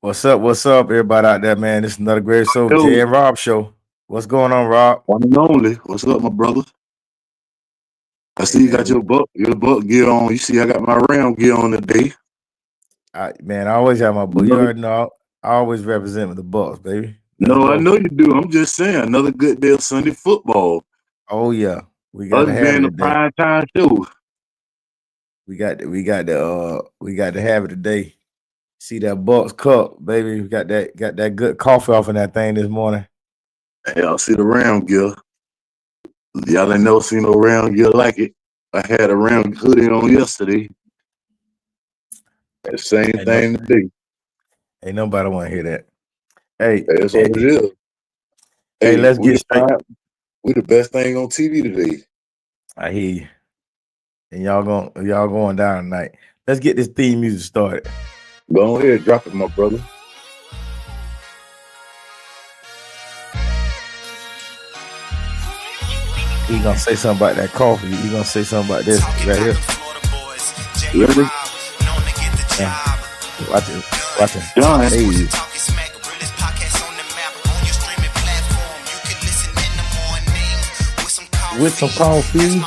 What's up, everybody out there, man? This is another great show, Yo, Jay and Rob show. What's going on, Rob? one and only. What's up, my brother? I Hey, see you got man, your buck gear on. You see I got my Ram gear on today. I always have my book. You Another, already know I always represent the Bucks, baby. Let's no, I go. know you do. I'm just saying, another good day of Sunday football. Oh yeah, we got Us to have it being the today. prime time show. We got to have it today. See that Bucks cup, baby. We got that good coffee off in that thing this morning. Y'all see the Ram gear. Y'all ain't never seen no Ram gear like it. I had a Ram hoodie on yesterday. The same Ain't no, thing today. ain't nobody want to hear that. Hey, That's what it hey, is. hey, Hey, let's get straight. we the best thing on TV today. I hear you, and y'all going down tonight. Let's get this theme music started. Go ahead, drop it, my brother. He gonna say something about that coffee. He gonna say something about this right here. Ready? Yeah. Watch it. Watch it. John. Hey, with some coffee.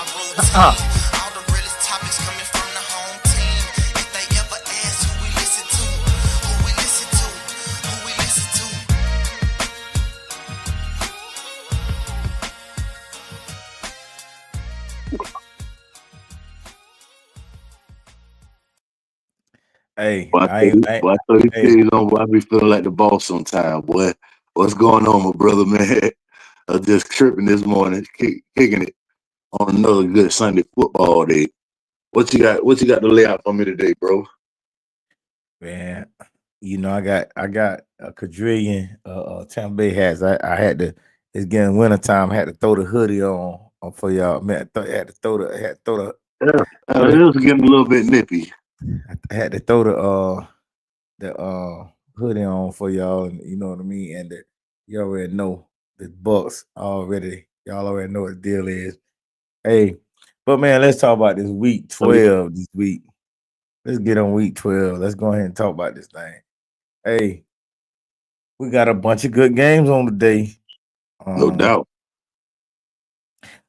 Hey, Boy, I ain't. I, I thought you hey, tell you know, boy, I be feeling like the boss sometime, boy. What's going on, my brother, man? I'm just tripping this morning, kicking it on another good Sunday football day. What you got? What you got to lay out for me today, bro? man, I got a quadrillion Tampa Bay hats. I had to. It's getting winter time. I had to throw the hoodie on for y'all. Man, I had to Yeah, throw it the was getting a little bit nippy. I had to throw the hoodie on for y'all, and you know what I mean. And you already know the Bucks already. Y'all already know what the deal is. Hey, but man, let's talk about this week 12 this week. Let's get on week 12. Let's go ahead and talk about this thing. Hey, we got a bunch of good games on today. No Um, doubt.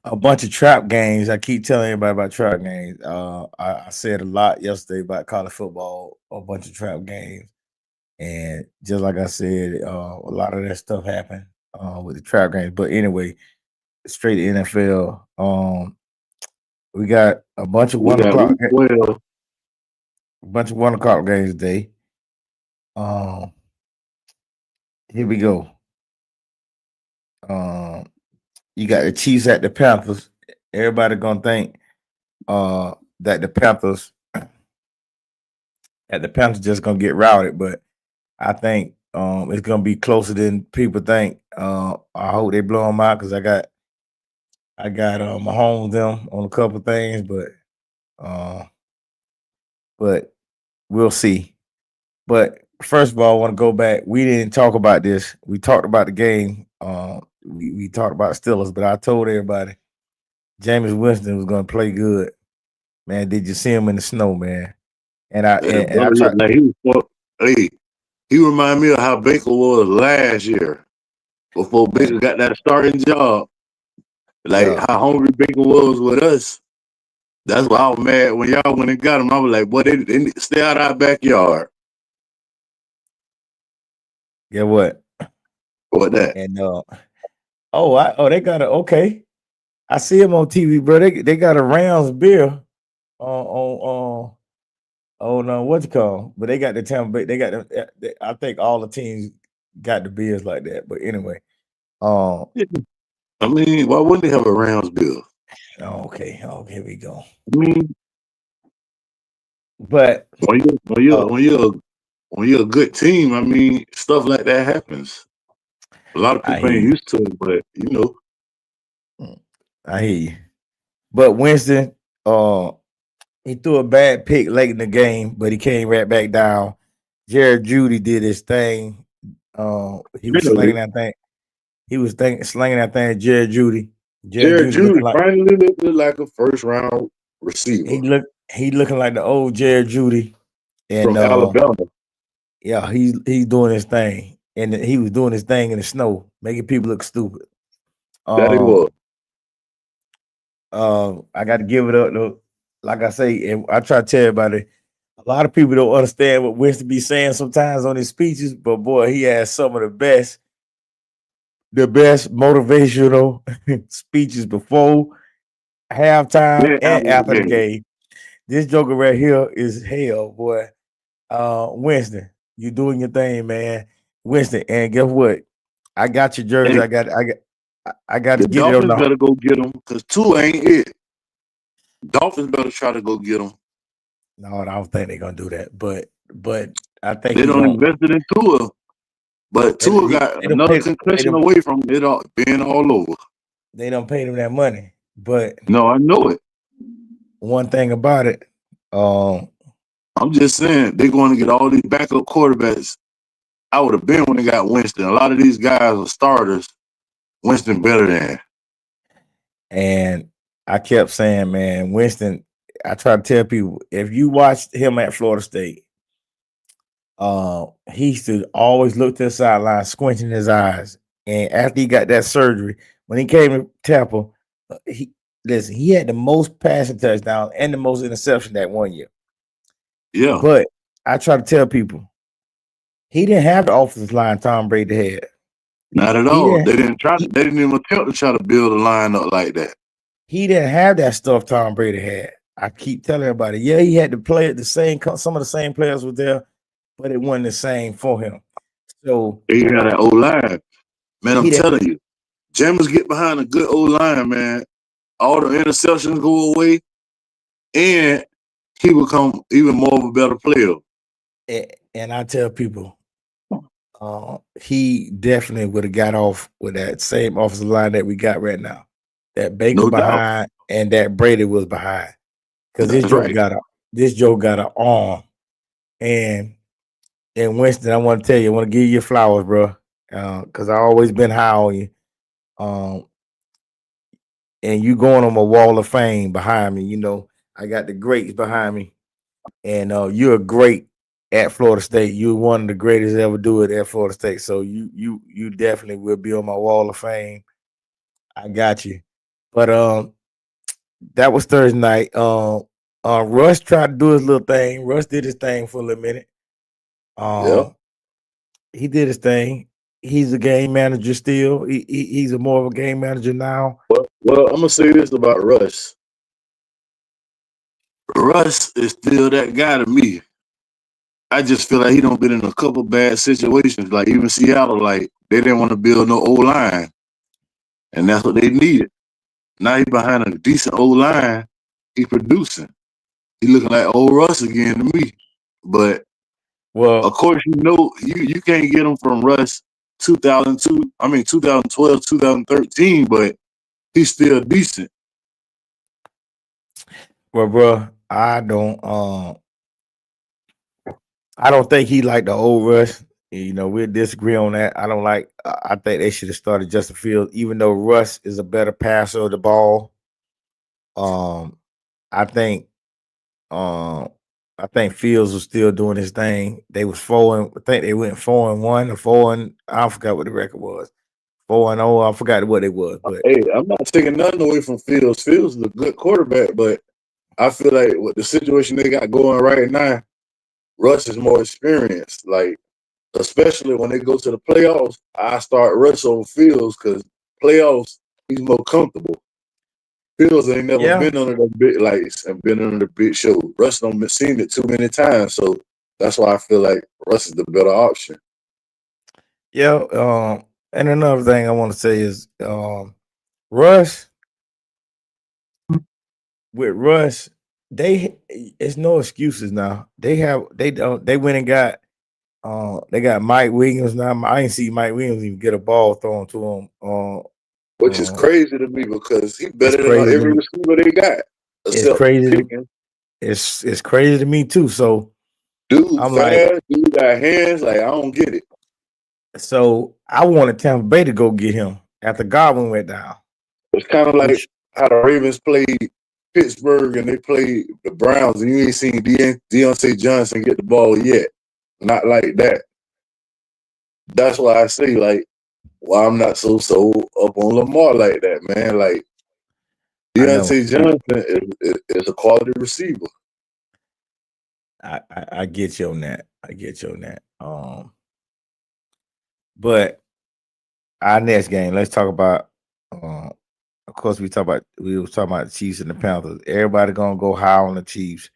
a bunch of trap games. I keep telling everybody about trap games. I said a lot yesterday about college football, a bunch of trap games. And just like I said, a lot of that stuff happened with the trap games. But anyway, straight to NFL. We got a bunch of We got week 12. 1 o'clock games today. Um, here we go. Um, you got the Chiefs at the Panthers. Everybody gonna think that the Panthers just gonna get routed, but I think it's gonna be closer than people think. I hope they blow them out because I got Mahomes them on a couple things, uh, but we'll see. But first of all, I want to go back. We didn't talk about this. We talked about the game. We talked about Steelers, but I told everybody Jameis Winston was going to play good. Man, did you see him in the snow, man? And I That and I brother tried. looked like he was. Hey, he reminded me of how Baker was last year before Baker Man, got that starting job. Like yeah, how hungry Baker was with us. That's why I was mad when y'all went and got him. I was like, boy, they need to stay out of our backyard. get what? What that? And they got a okay. I see him on TV, bro. They got a Rams beer on what you call, but they got the Tampa Bay. They got I think all the teams got the beers like that. But anyway, um, I mean, why wouldn't they have a Rams bill? okay, here we go. I mean, But when you when you uh, when you're when you're a good team, I mean, stuff like that happens. A lot of I people hear ain't you. used to it, but I hear you. But Winston, he threw a bad pick late in the game, but he came right back down. Jared Judy did his thing. He was really, slinging that thing. He was slinging that thing at Jared Judy. Jared Jared Judy Judy looking like finally looked like a first round he receiver look he looking like the old Jared Judy. And from Alabama. Yeah, he's doing his thing, and he was doing his thing in the snow, making people look stupid. That he Um, was. I got to give it up though. Like I say, and I try to tell everybody, a lot of people don't understand what Winston be saying sometimes on his speeches, but boy, he has some of the best motivational speeches before halftime Yeah, and after the after the game. game. This joker right here is hell, boy. Winston, you doing your thing, man. Winston, and guess what? I got your jersey. Hey, I got to the get it on Dolphins the. better go get him because two ain't it. Dolphins better try to go get him. No, I don't think they're gonna do that. But I think They he don't gonna. invested in Tua, but Tua got They don't another pay. concussion away from it all being all over. They don't pay them that money. But No, I know it. one thing about it, um, I'm just saying they're going to get all these backup quarterbacks. I would have been when they got Winston. A lot of these guys are starters. Winston better than. and I kept saying, man, Winston. I try to tell people if you watched him at Florida State, he used to always look to the sideline, squinting his eyes. And after he got that surgery, when he came to Tampa, he had the most passing touchdowns and the most interception that 1 year. Yeah. But I try to tell people he didn't have the offensive line Tom Brady had. Not at all. They didn't even attempt to try to build a line up like that. He didn't have that stuff Tom Brady had. I keep telling everybody, yeah, he had to play at the same. Some of the same players were there, but it wasn't the same for him. So he had that old line, man. I'm telling you, Jameis get behind a good old line, man. All the interceptions go away, and he become even more of a better player. And I tell people, he definitely would have got off with that same offensive line that we got right now. That Baker behind and that Brady was behind. Because this Joe got an arm. And Winston, I want to tell you, I want to give you your flowers, bro. Because I always been high on you. And you going on my wall of fame behind me. You know, I got the greats behind me. And you're great at Florida State. You're one of the greatest ever do it at Florida State. So you definitely will be on my wall of fame. I got you. But that was Thursday night. Russ tried to do his little thing. Russ did his thing for a little minute. He did his thing. He's a game manager still. He's more of a game manager now. Well, I'm gonna say this about Russ. Russ is still that guy to me. I just feel like he don't been in a couple bad situations. Like even Seattle, like they didn't want to build no O line, and that's what they needed. Now he behind a decent O line. He producing. He looking like old Russ again to me. But of course, you can't get him from Russ 2002. I mean 2012, 2013, but he's still decent. Well, bro, I don't think he like the old Russ. You know, we'll disagree on that. I don't like. I think they should have started Justin Fields, even though Russ is a better passer of the ball. I think Fields was still doing his thing. They was 4 I think they went 4-1 or I forgot what the record was. 4-0. I forgot what it was. But hey, I'm not taking nothing away from Fields. Fields is a good quarterback, but I feel like with the situation they got going right now, Russ is more experienced. Like, especially when they go to the playoffs, I start Russ over Fields because playoffs, he's more comfortable. Fields ain't never been under the big lights and been under the big show. Russ don't seen it too many times, so that's why I feel like Russ is the better option. Yeah, and another thing I want to say is Russ. With Russ, it's no excuses now. They went and got they got Mike Williams now. I didn't see Mike Williams even get a ball thrown to him. Which is crazy to me because he's better than every receiver they got. It's crazy. It's crazy to me too. So dude, I'm fast, dude got hands. Like I don't get it. So I wanted Tampa Bay to go get him after Godwin went down. It's kind of like how the Ravens played Pittsburgh and they played the Browns, and you ain't seen Deontay Johnson get the ball yet. not like that. That's why I say, like, why I'm not so sold up on Lamar like that, man. Like, I know. Deontay Johnson is a quality receiver. I get you on that. I get you on that. But our next game, let's talk about. Of course, we was talking about the Chiefs and the Panthers. Everybody gonna go high on the Chiefs.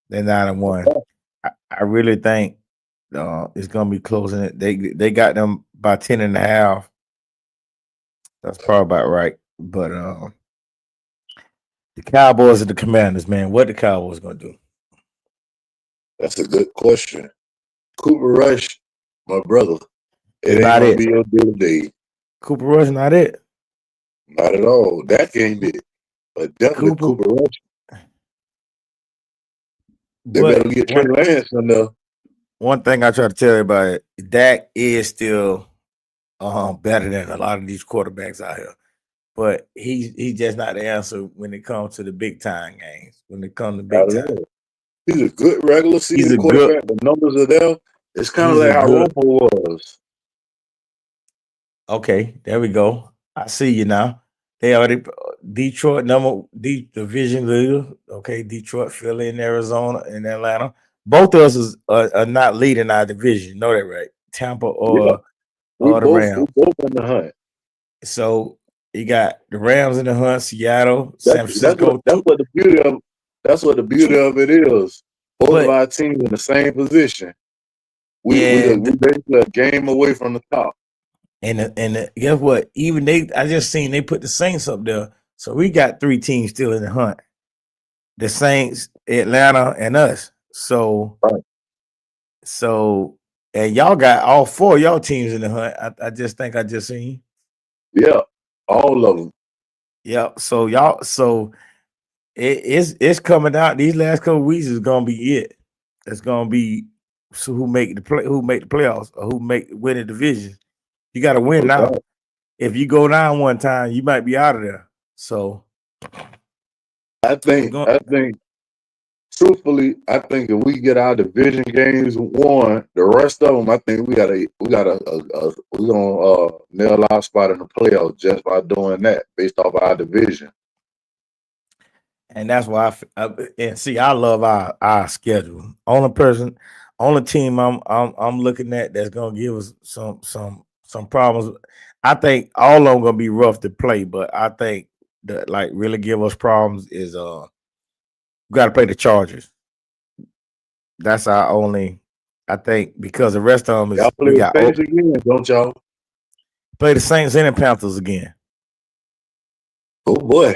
They're 9-1. I really think it's gonna be closing it. They got them by 10.5. That's probably about right. But the Cowboys and the Commanders, man, what the Cowboys gonna do? That's a good question. Cooper Rush, my brother, it ain't Not gonna it. be your good day. Cooper Rush, not it. Not at all. That ain't it. But definitely Cooper Rush. They better get Trey Lance in there. One thing I try to tell everybody, Dak is still better than a lot of these quarterbacks out here. But he's just not the answer when it comes to the big time games. When it comes to big time. He's a good regular season quarterback. The numbers are there. It's kind of like how Romo was. Okay, there we go. I see you now. They already Detroit division leader. Okay, Detroit, Philly, and Arizona, and Atlanta. Both of us are not leading our division. You know that, right? Tampa or the Rams. We're both in the hunt. So you got the Rams in the hunt, Seattle, San Francisco. That's what the beauty of. That's what the beauty of it is. Both of our teams in the same position. We basically a game away from the top. And guess what? Even I just seen they put the Saints up there. So we got 3 teams still in the hunt. The Saints, Atlanta, and us. So, and y'all got all 4 of y'all teams in the hunt. I just think I just seen. Yeah, all of them. Yeah. So it's coming out. These last couple of weeks is gonna be it. It's gonna be who make the playoffs or who win the division. You got to win now. If you go down one time, you might be out of there. So, I think, truthfully, I think if we get our division games won, the rest of them, I think we're gonna nail our spot in the playoffs just by doing that, based off our division. And that's why I love our schedule. Only team I'm looking at that's gonna give us some problems. I think all of them gonna be rough to play, but I think that like really give us problems is we got to play the Chargers. That's our only. I think because the rest of them is y'all play the Saints again, don't y'all? Play the Saints and the Panthers again. Oh boy,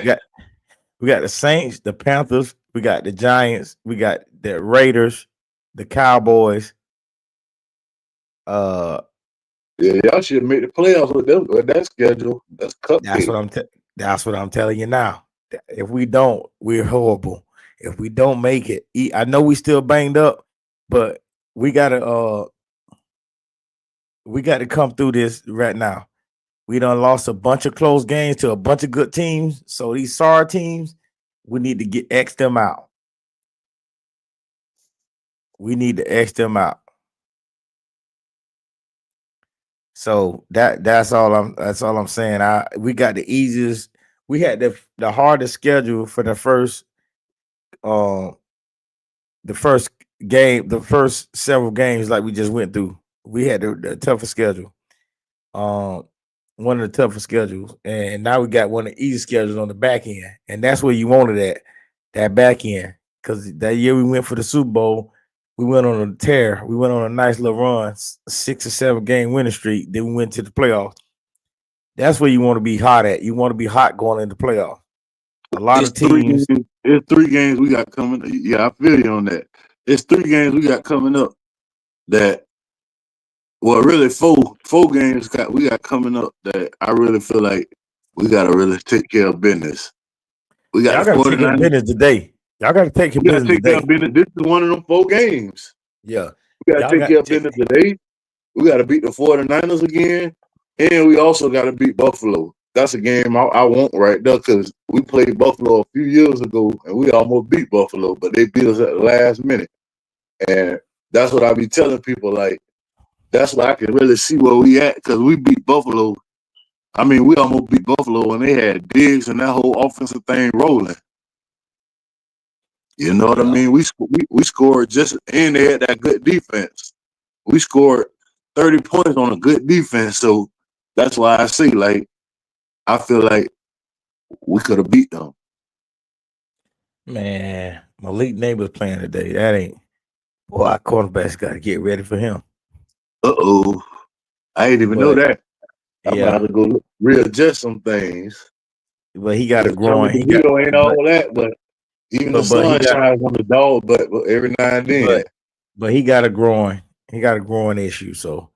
we got the Saints, the Panthers, we got the Giants, we got the Raiders, the Cowboys. Yeah, y'all should make the playoffs with that schedule. That's cupcake. That's what I'm telling you now. If we don't, we're horrible. If we don't make it, I know we still banged up, but we gotta come through this right now. We done lost a bunch of close games to a bunch of good teams. So these sorry teams, we need to get X them out. We need to X them out. So that's all I'm saying. We got the easiest. We had the hardest schedule for the first game, the first several games like we just went through. We had the toughest schedule. One of the toughest schedules, and now we got one of the easy schedules on the back end, and that's where you wanted that back end. Because that year we went for the Super Bowl, we went on a tear. We went on a nice little run, 6 or 7 game winning streak. Then we went to the playoffs. That's where you want to be hot at. You want to be hot going into the playoffs. A lot of teams. It's 3 games we got coming. Yeah, I feel you on that. It's 3 games we got coming up that. Well, really, 4 games we got coming up that I really feel like we gotta really take care of business. We got to take care of business today. Y'all got to take care of business today. This is one of them 4 games. Yeah, we got to take care of business today. We got to beat the 49ers again, and we also got to beat Buffalo. That's a game I want right there because we played Buffalo a few years ago and we almost beat Buffalo, but they beat us at the last minute. And that's what I be telling people. Like, that's why I can really see where we at, because we beat Buffalo. I mean, we almost beat Buffalo when they had Diggs and that whole offensive thing rolling. You know what I mean? We scored just, and they had that good defense. We scored 30 points on a good defense. So that's why I say, like, I feel like we could have beat them. Man, Malik Neighbors playing today. That ain't, boy, our quarterback's got to get ready for him. Uh-oh. I didn't even know that. I'm about to go readjust some things. But he got a growing. He ain't all that, but even the sun shines on the dog, but every now and then. But he got a growing. He got a growing issue. So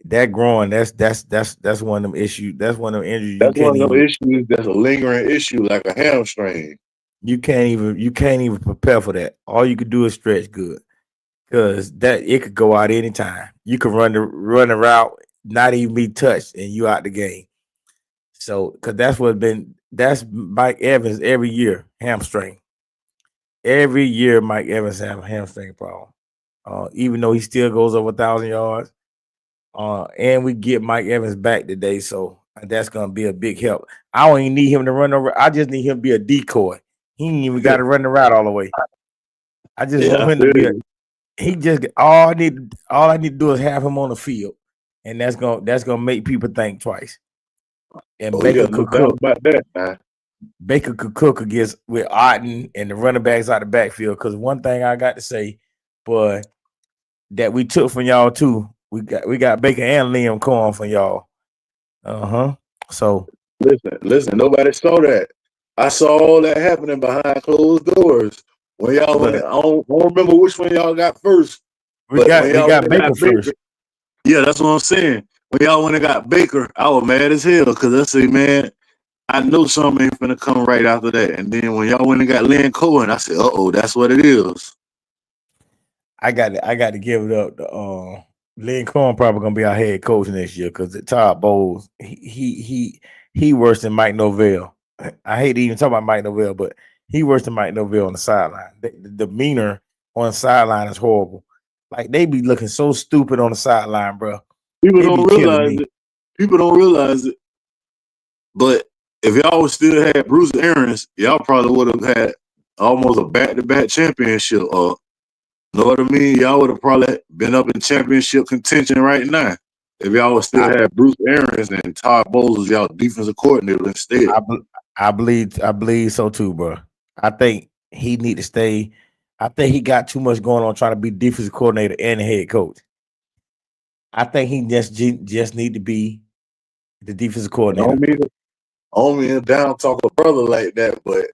that growing, that's one of them issues. That's one of them injuries. That's one of them issues. That's a lingering issue, like a hamstring. You can't even prepare for that. All you could do is stretch good, because that it could go out anytime. You could run the route, not even be touched, and you out the game. So, because that's Mike Evans every year, hamstring. Every year, Mike Evans have a hamstring problem. Even though he still goes over 1,000 yards. And we get Mike Evans back today, so that's gonna be a big help. I don't even need him to run over. I just need him to be a decoy. He ain't even got to run the route all the way. I just want him to be all I need to do is have him on the field, and that's gonna make people think twice. And Baker could cook about that, man. Baker could cook against with Otten and the running backs out the backfield. Because one thing I got to say, boy, that we took from y'all too. We got Baker and Liam Cohen from y'all. So listen. Nobody saw that. I saw all that happening behind closed doors. When y'all went, I don't remember which one y'all got first. We got Baker first. Yeah, that's what I'm saying. When y'all went and got Baker, I was mad as hell, because I say, man, I know something ain't finna come right after that. And then when y'all went and got Liam Cohen, I said, that's what it is. I got to give it up. Lynn Cohen probably gonna be our head coach next year, because Todd Bowles, he worse than Mike Norvell. I hate to even talk about Mike Norvell, but he worse than Mike Norvell on the sideline. The demeanor on the sideline is horrible. Like, they be looking so stupid on the sideline, bro. People don't realize it. But if y'all still had Bruce Arians, y'all probably would have had almost a back-to-back championship. Know what I mean? Y'all would have probably been up in championship contention right now if y'all would still have Bruce Arians and Todd Bowles as y'all defensive coordinator instead. I believe so too, bro. I think he need to stay. I think he got too much going on trying to be defensive coordinator and head coach. I think he just need to be the defensive coordinator. I don't mean to down talk a brother like that, but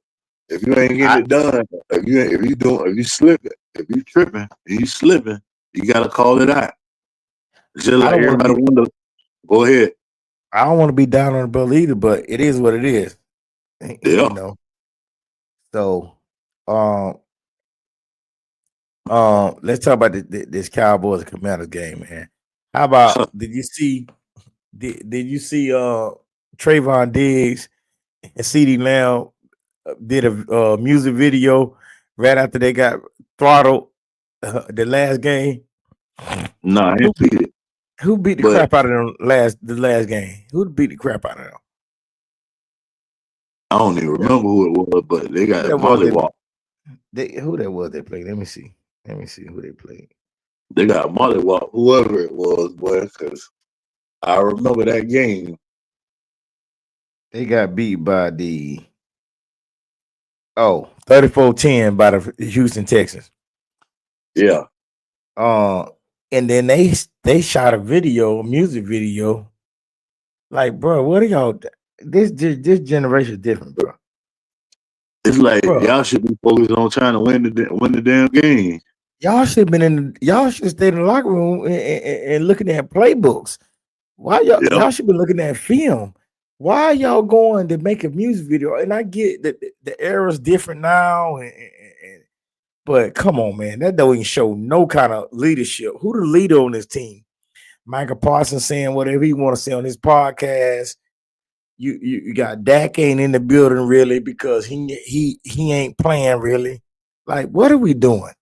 if you ain't getting it done, if you slipping, if you tripping, and you slipping, you gotta call it out. Just like everybody wonder. Go ahead. I don't want to be down on the brother either, but it is what it is. Yeah. You know. So, let's talk about this Cowboys and Commanders game, man. How about did you see Trayvon Diggs and CeeDee Lamb did a music video right after they got throttled the last game? No, he beat it. Who beat the crap out of them the last game? Who beat the crap out of them? I don't even remember who it was, but they got Molly-Wop. Who that was they played? Let me see who they played. They got Molly-Wop, whoever it was, boy, because I remember that game. They got beat by the 34-10 by the Houston Texans. Yeah. And then they shot a music video. Like, bro, what are y'all? This generation is different, bro. It's like, y'all should be focused on trying to win the damn game. Y'all should have stayed in the locker room and looking at playbooks. Why y'all should be looking at film? Why are y'all going to make a music video? And I get that the era's different now, but come on, man, that don't even show no kind of leadership. Who the leader on this team? Micah Parsons saying whatever he want to say on his podcast. You got Dak ain't in the building really, because he ain't playing really. Like, what are we doing?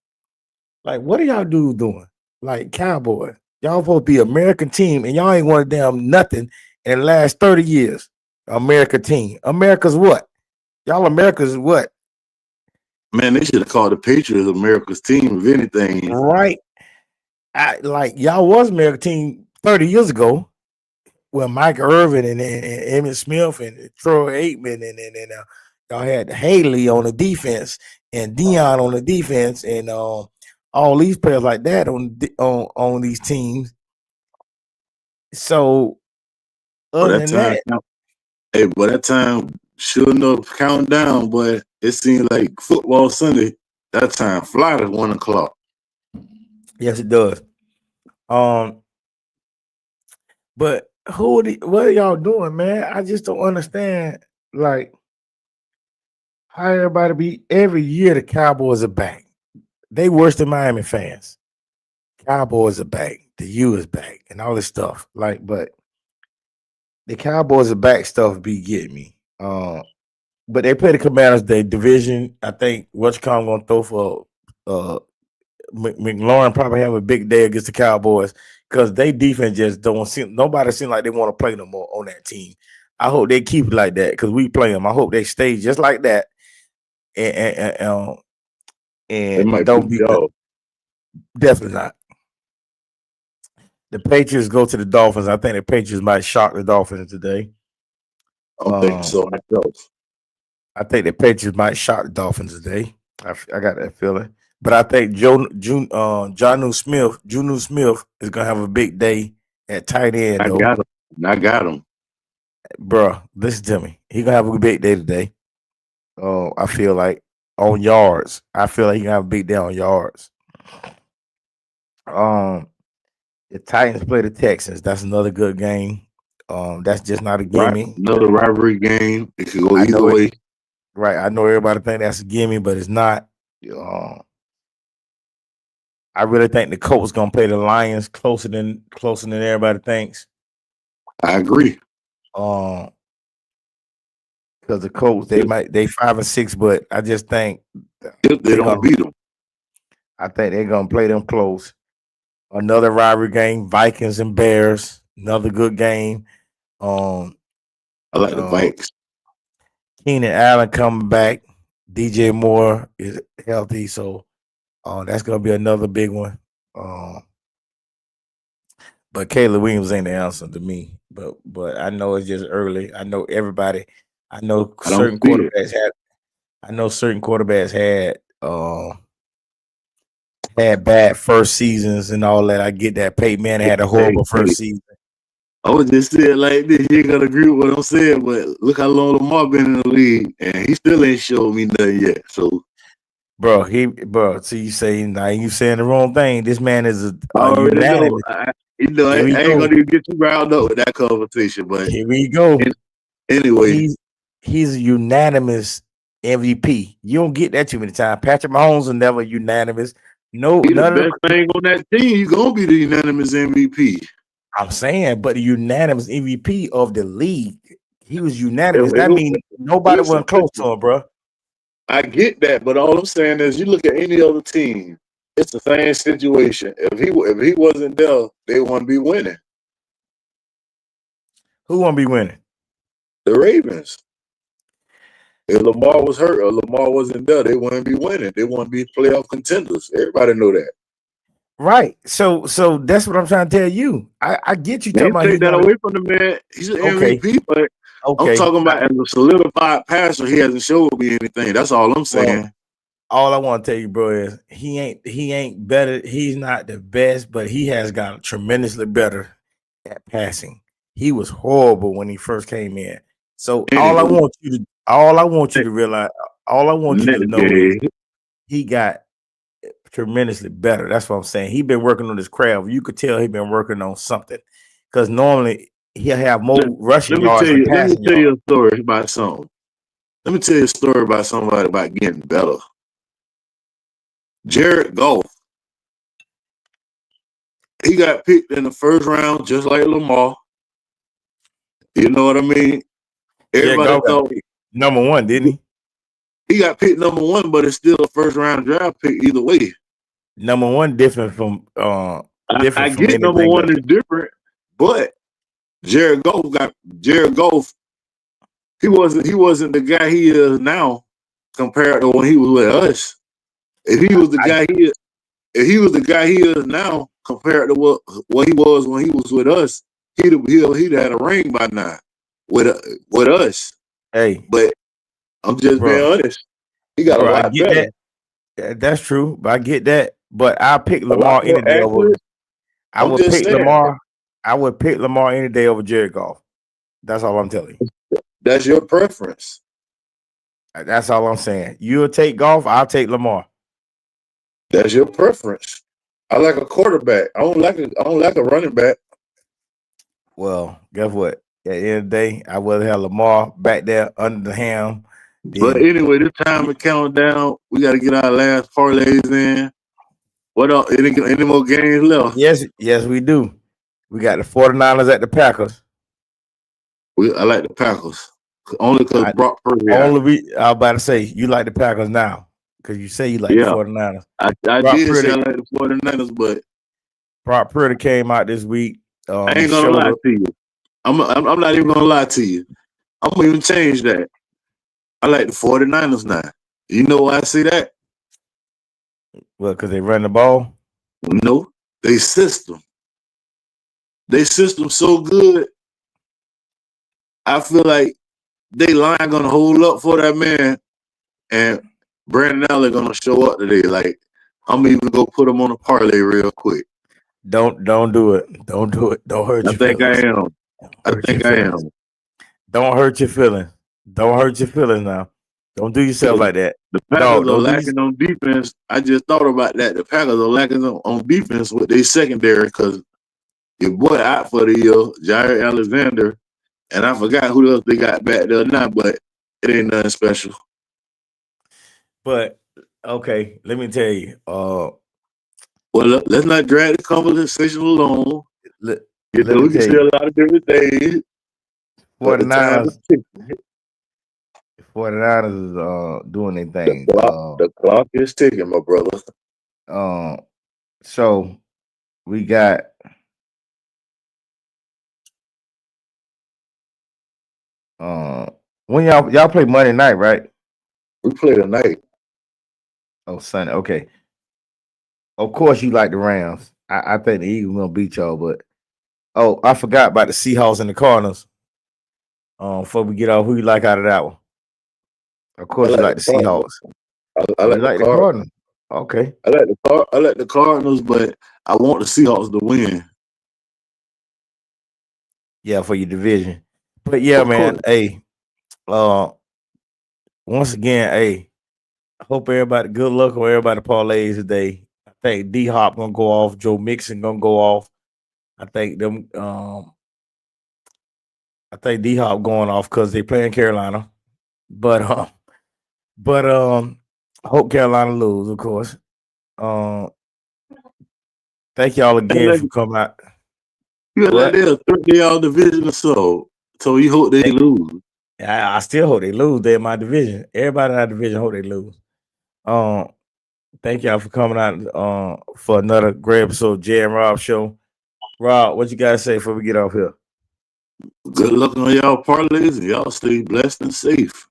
Like, what are y'all dudes doing? Like Cowboys. Y'all supposed to be American team, and y'all ain't won a damn nothing in the last 30 years. America team. America's what? Y'all America's what? Man, they should have called the Patriots America's team, if anything. Right. Like y'all was American team 30 years ago. Well, Mike Irvin and Emmitt Smith and Troy Aikman and y'all had Haley on the defense and Dion on the defense and all these players like that on these teams. So But other that than time, hey, but that time, sure enough, counting down, but it seemed like football Sunday. That time, fly to 1 o'clock. yes, it does. But what are y'all doing, man? I just don't understand. Like, how everybody be every year the Cowboys are back. They worse than Miami fans. Cowboys are back. The U is back, and all this stuff. Like, but the Cowboys are back stuff be getting me. But they play the Commanders. They division. I think what's gonna throw for McLaurin probably have a big day against the Cowboys because they defense just don't seem. Nobody seem like they want to play no more on that team. I hope they keep it like that because we play them. I hope they stay just like that They might don't be be definitely not. The Patriots go to the Dolphins. I think the Patriots might shock the Dolphins today. I don't think so myself. I think the Patriots might shock the Dolphins today. I got that feeling. But I think Jonnu Smith is gonna have a big day at tight end. I got him. Bruh, listen to me. He gonna have a big day today. Oh, I feel like on yards. I feel like he gonna have a big day on yards. The Titans play the Texans. That's another good game. That's just not a gimme. Another rivalry game. It could go either way. Right. I know everybody think that's a gimme, but it's not. I really think the Colts gonna play the Lions closer than everybody thinks. I agree. Because the Colts they 5-6, but I just think if they don't beat them, I think they're gonna play them close. Another rivalry game, Vikings and Bears. Another good game. I like the Vikes. Keenan Allen coming back. DJ Moore is healthy, so that's gonna be another big one. But Caleb Williams ain't the answer to me. But I know it's just early. I know everybody. I know certain quarterbacks had bad first seasons and all that. I get that. Peyton Manning had a horrible first season. I would just say it like this. You ain't gonna agree with what I'm saying, but look how long Lamar been in the league, and he still ain't showed me nothing yet. So, so you say now you saying the wrong thing. This man is a unanimous. I ain't gonna even get you riled up with that conversation, but here we go. Anyway, he's a unanimous MVP. You don't get that too many times. Patrick Mahomes is never unanimous. No, he's the best thing on that team. He's gonna be the unanimous MVP. I'm saying, but the unanimous MVP of the league. He was unanimous. That means nobody went close to him, bro. I get that, but all I'm saying is, you look at any other team, it's the same situation. If he wasn't there, they wouldn't be winning. Who won't be winning? The Ravens. If Lamar was hurt or Lamar wasn't there, they wouldn't be winning. They wouldn't be playoff contenders. Everybody know that. Right. So that's what I'm trying to tell you. I get you talking about take that away from the man. He's an MVP, but I'm talking about as a solidified passer, he hasn't showed me anything. That's all I'm saying. Well, all I want to tell you, bro, is he ain't better. He's not the best, but he has gotten tremendously better at passing. He was horrible when he first came in. So all I want you to realize, all I want you to know is he got tremendously better. That's what I'm saying. He been working on his craft. You could tell he been working on something, because normally he'll have more rushing yards than passing yards. Let me tell you a story about something. Let me tell you a story about somebody about getting better. Jared Goff. He got picked in the first round just like Lamar. You know what I mean? Everybody thought number one, didn't he? He got picked number one, but it's still a first round draft pick either way. number one different from I different from get number anything one else. is different, but Jared Goff. He wasn't the guy he is now compared to when he was with us. If he was the guy he is now compared to what he was when he was with us, he'd had a ring by now with us. Hey, But I'm just being bro, honest. He got a I lot get better, that. That's true, but I get that. But I pick a lot Lamar more any day over. accurate. I I'm would just pick saying Lamar. I would pick Lamar any day over Jared Goff. That's all I'm telling you. that's your preference. That's all I'm saying. You'll take Goff. I'll take Lamar. That's your preference. I like a quarterback. I don't like a running back. Well, guess what? At the end of the day, I would have Lamar back there under the ham. But Then anyway, this time to count down. We got to get our last parlays in. What else? Any more games left? yes, we do. We got the 49ers at the Packers. I like the Packers only because Brock Purdy. I was about to say you like the Packers now because you say you like the 49ers. I did say I like the 49ers, but Brock Purdy came out this week. I ain't gonna lie to you. I'm not even gonna lie to you. I'm gonna even change that. I like the 49ers now. You know why I say that? Well, because they run the ball? No, they system. They system so good. I feel like they line gonna hold up for that man, and Brandon Allen gonna show up today. Like I'm even gonna put him on a parlay real quick. Don't do it. Don't do it. Don't hurt your feelings. I think I am. Don't hurt your feelings. Don't hurt your feelings now. Don't do yourself like that. The Packers are lacking on defense. I just thought about that. The Packers are lacking on defense with their secondary because your boy out for the year, Jair Alexander, and I forgot who else they got back there now, but it ain't nothing special. But okay, let me tell you. Well, let's not drag the conversation along. We can say a lot of different things. 49ers is doing their thing. The clock is ticking, my brother. So we got when y'all play Monday night, right? We play tonight. Oh, Sunday. Okay. Of course you like the Rams. I think the Eagles gonna beat y'all, but I forgot about the Seahawks and the Cardinals. Before we get off, who you like out of that one? Of course, you like the Seahawks. I like the Cardinals. Okay. I like the Cardinals, but I want the Seahawks to win. Yeah, for your division. But yeah, man. Hey, once again, hey, I hope everybody good luck on everybody parlays today. I think D Hop gonna go off, Joe Mixon gonna go off. I think them I think D Hop going off because they playing Carolina. But I hope Carolina lose, of course. Thank y'all again for coming out. You got they're y'all division or so you hope they lose. I still hope they lose. They're in my division. Everybody in our division hope they lose. Thank y'all for coming out for another great episode of Jay and Rob Show. Rob, what you gotta say before we get off here? Good luck on y'all parlays and y'all stay blessed and safe.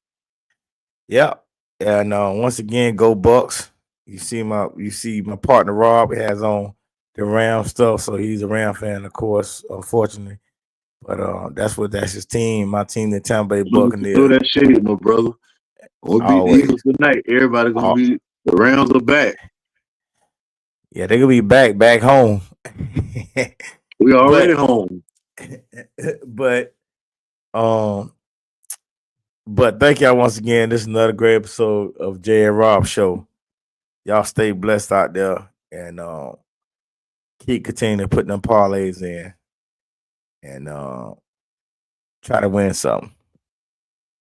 Yeah. And once again, go Bucks. You see my partner Rob has on the Ram stuff, so he's a Ram fan, of course, unfortunately. But that's his team. My team, the Tampa Bay Buccaneers. Do that shit, my brother. We'll beat the Eagles tonight. Everybody gonna be the Rams are back. Yeah, they're gonna be back home. We already home. But thank y'all once again. This is another great episode of Jay and Rob Show. Y'all stay blessed out there and keep continuing to put them parlays in and try to win something.